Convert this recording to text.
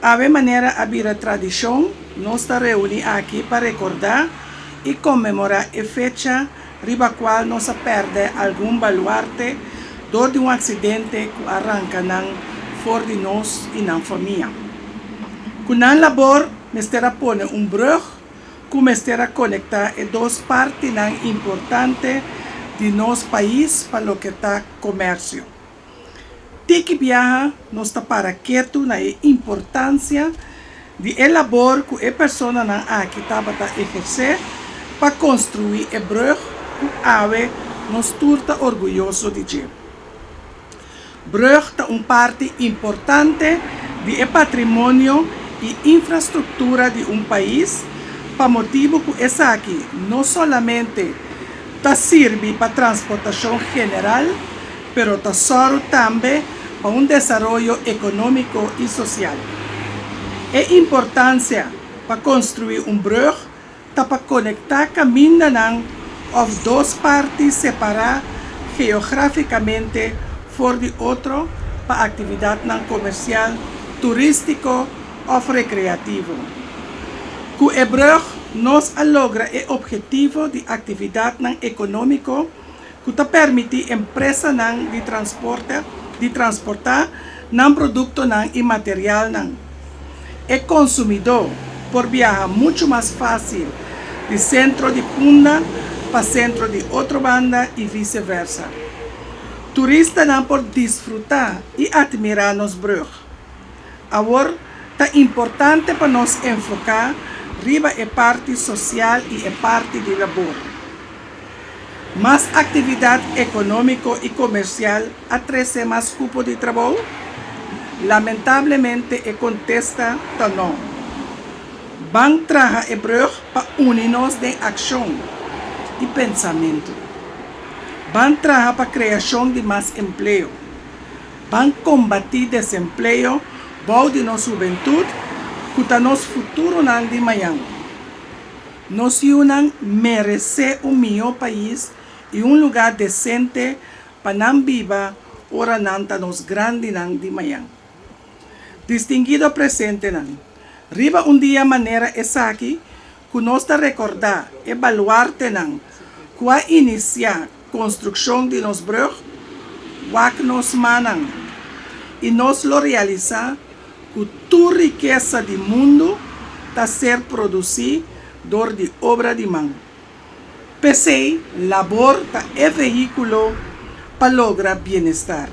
Ave maneira abrir a tradição, nós está reunidos aqui para recordar e comemorar a fecha riba qual nós perde algum baluarte de um acidente que arranca fora de nós e na família. Com a labor, mestera pone brug que mestera conectar as duas partes importantes de nosso país para o que está comércio. Tiki viaja nos está para quieto na importância de labor que a pessoa aqui está para exercer para construir a brug que ave nos turta orgulhoso de ter. Brug é parte importante do patrimônio e infraestrutura de país, para motivo que essa aqui não somente serve para transportação general, pero serve também para desenvolvimento econômico e social. A importância para construir brug está para conectar caminhos of duas partes separadas geograficamente fora de outro para atividade comercial, turístico ou recreativo. Com o brug, nós logra o objetivo de atividade econômica que permite a empresa de transportar produto e material. O consumidor por viajar muito mais fácil de centro de Punda para centro de outra banda e vice-versa. Turistas por desfrutar e admirar nos brug. Agora, é importante para nós enfocar riba a parte social e a parte de labor. Mais atividade econômica e comercial atrasa mais cupo de trabalho? Lamentavelmente, a contesta não. Vamos trabalhar a brug para unir-nos de ação e pensamento. Vamos trabalhar para a criação de mais emprego. Vamos combater desemprego, bom de nossa juventude, que está nosso futuro de amanhã. Nós merecemos melhor país e lugar decente para não viver ora nos grandes de amanhã. Distinguido presente, riba dia maneira essa aqui, que nós recordar e baluarte que a iniciar construção de nos brug, que nos manam e nós lo realizar que toda riqueza do mundo está ser produzida de obra de mão. PC, labor é veículo para lograr bem-estar.